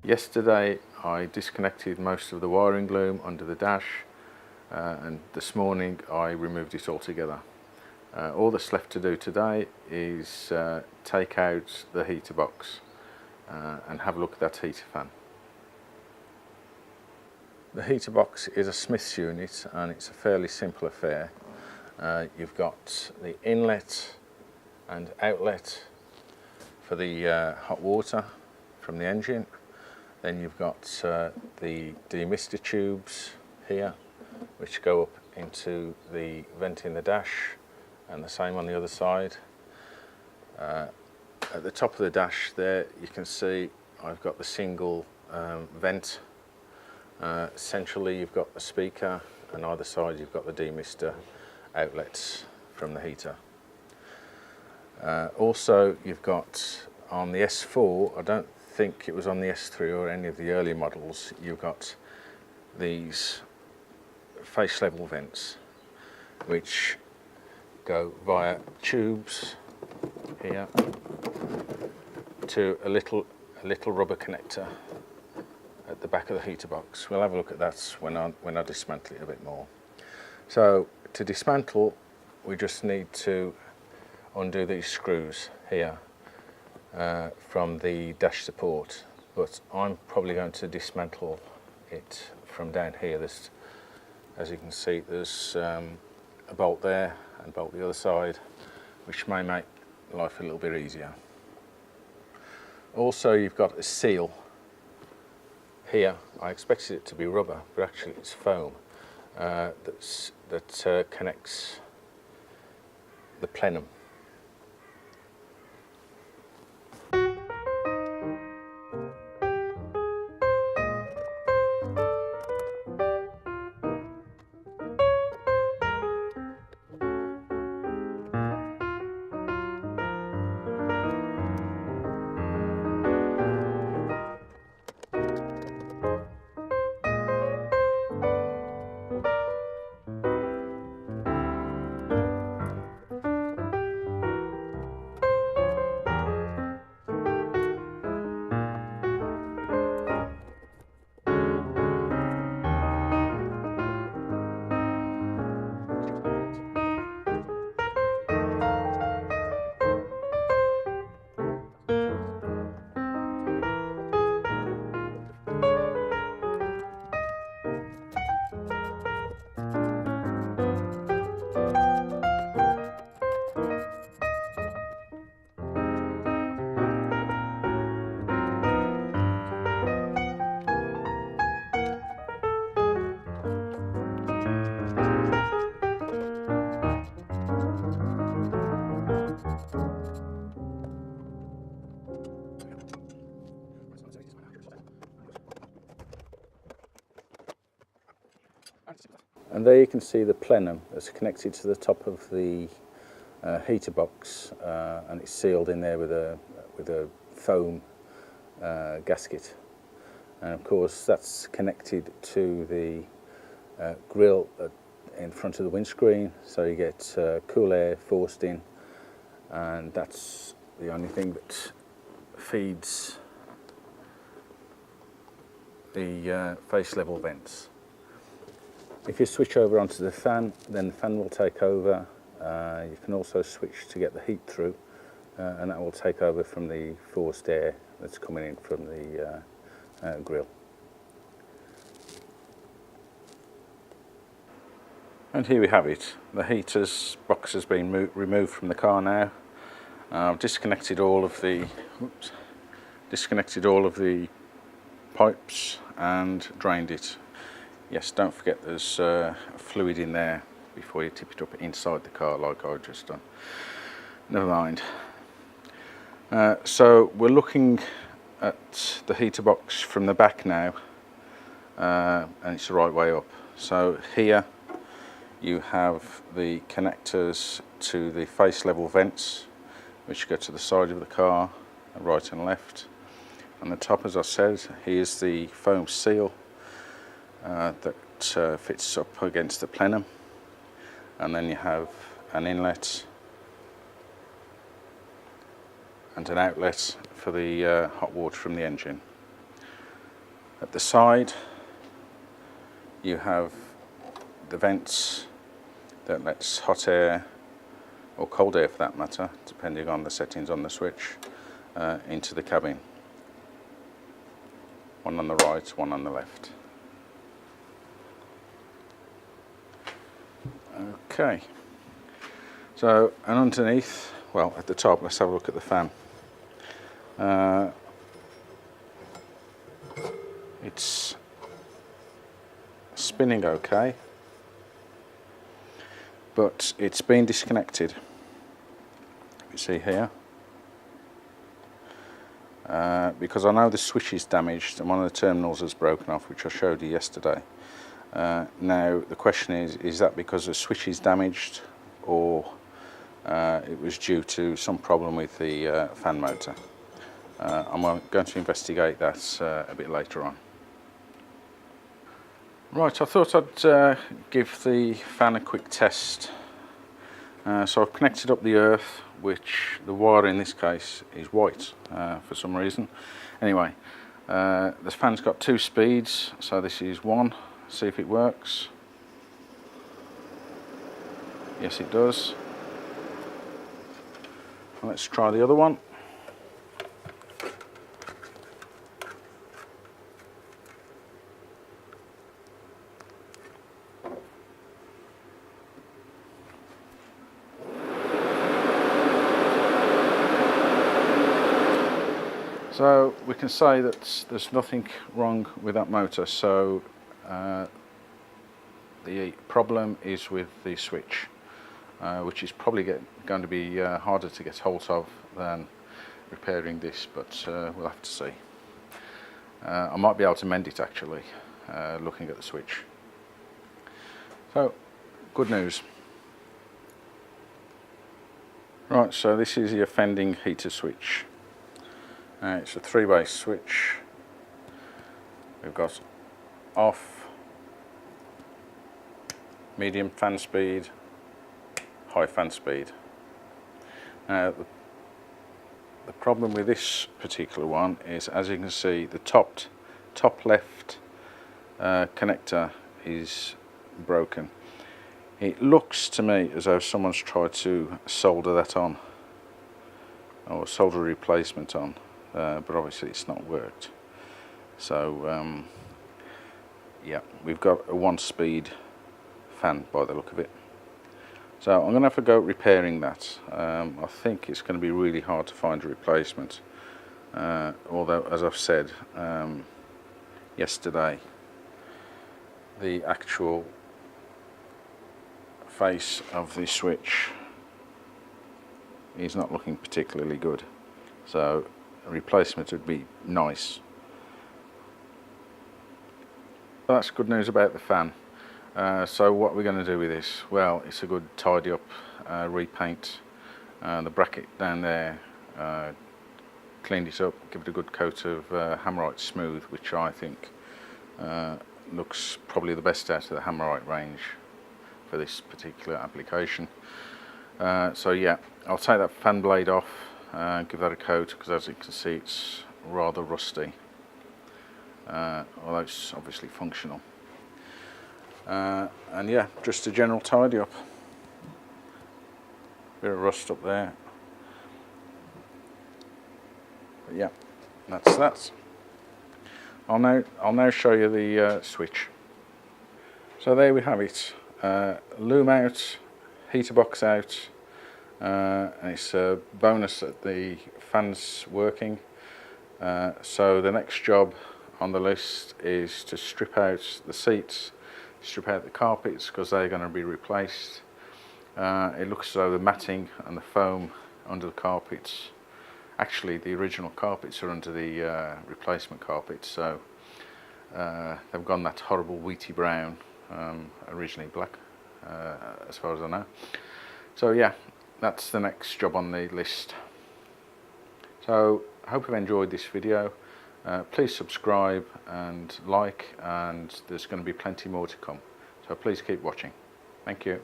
Yesterday I disconnected most of the wiring loom under the dash and this morning I removed it altogether. All that's left to do today is take out the heater box and have a look at that heater fan. The heater box is a Smiths unit and it's a fairly simple affair. You've got the inlet and outlet for the hot water from the engine. Then you've got the demister tubes here, which go up into the vent in the dash, and the same on the other side. At the top of the dash there, you can see I've got the single vent. Centrally you've got the speaker, and either side you've got the demister outlets from the heater. Also you've got on the S4, I don't think it was on the S3 or any of the early models, you've got these face level vents which go via tubes here to a little rubber connector at the back of the heater box. We'll have a look at that when I dismantle it a bit more. So to dismantle, we just need to undo these screws here from the dash support, but I'm probably going to dismantle it from down here. As you can see, there's a bolt there and bolt the other side, which may make life a little bit easier. Also, you've got a seal here. I expected it to be rubber, but actually it's foam that connects the plenum. And there you can see the plenum that's connected to the top of the heater box, and it's sealed in there with a foam gasket. And of course that's connected to the grill in front of the windscreen, so you get cool air forced in, and that's the only thing that feeds the face level vents. If you switch over onto the fan, then the fan will take over. You can also switch to get the heat through, and that will take over from the forced air that's coming in from the grill. And here we have it. The heater's box has been removed from the car now. I've disconnected all of the pipes and drained it. Yes, don't forget there's fluid in there before you tip it up inside the car like I've just done. Never mind. So we're looking at the heater box from the back now, and it's the right way up. So here you have the connectors to the face level vents, which go to the side of the car, right and left. On the top, as I said, here's the foam seal that fits up against the plenum, and then you have an inlet and an outlet for the hot water from the engine. At the side you have the vents that lets hot air, or cold air for that matter, depending on the settings on the switch, into the cabin. One on the right, one on the left. Okay, so, and underneath, well, at the top, let's have a look at the fan. It's spinning okay, but it's been disconnected. You see here, because I know the switch is damaged and one of the terminals has broken off, which I showed you yesterday. Now the question is that because the switch is damaged, or it was due to some problem with the fan motor? I'm going to investigate that a bit later on. Right, I thought I'd give the fan a quick test. So I've connected up the earth, which the wire in this case is white for some reason. Anyway, the fan's got 2 speeds, so this is 1. See if it works. Yes, it does. Let's try the other one. So we can say that there's nothing wrong with that motor, so the problem is with the switch, which is probably going to be harder to get hold of than repairing this, but we'll have to see. I might be able to mend it actually, looking at the switch. So, good news. Right, so this is the offending heater switch. It's a 3-way switch. We've got off, medium fan speed, high fan speed. Now the problem with this particular one is, as you can see, the top left connector is broken. It looks to me as though someone's tried to solder that on, or solder a replacement on. But obviously it's not worked. So yeah, we've got a 1-speed fan by the look of it. So I'm going to have to go repairing that. I think it's going to be really hard to find a replacement. Although, as I've said yesterday, the actual face of the switch is not looking particularly good. So a replacement would be nice. That's good news about the fan. So what we're going to do with this? Well, it's a good tidy up, repaint the bracket down there, cleaned it up, give it a good coat of Hammerite Smooth, which I think looks probably the best out of the Hammerite range for this particular application. So yeah, I'll take that fan blade off, give that a coat, because as you can see it's rather rusty, although it's obviously functional. And yeah, just a general tidy up. Bit of rust up there. But yeah, that's that. I'll now show you the switch. So there we have it. Loom out, heater box out, and it's a bonus that the fan's working. So the next job on the list is to strip out the seats, strip out the carpets, because they're going to be replaced. It looks as though the matting and the foam under the carpets, actually the original carpets are under the replacement carpets, so they've gone that horrible wheaty brown, originally black, as far as I know. So yeah, that's the next job on the list. So I hope you've enjoyed this video. Please subscribe and like, and there's going to be plenty more to come, so please keep watching. Thank you.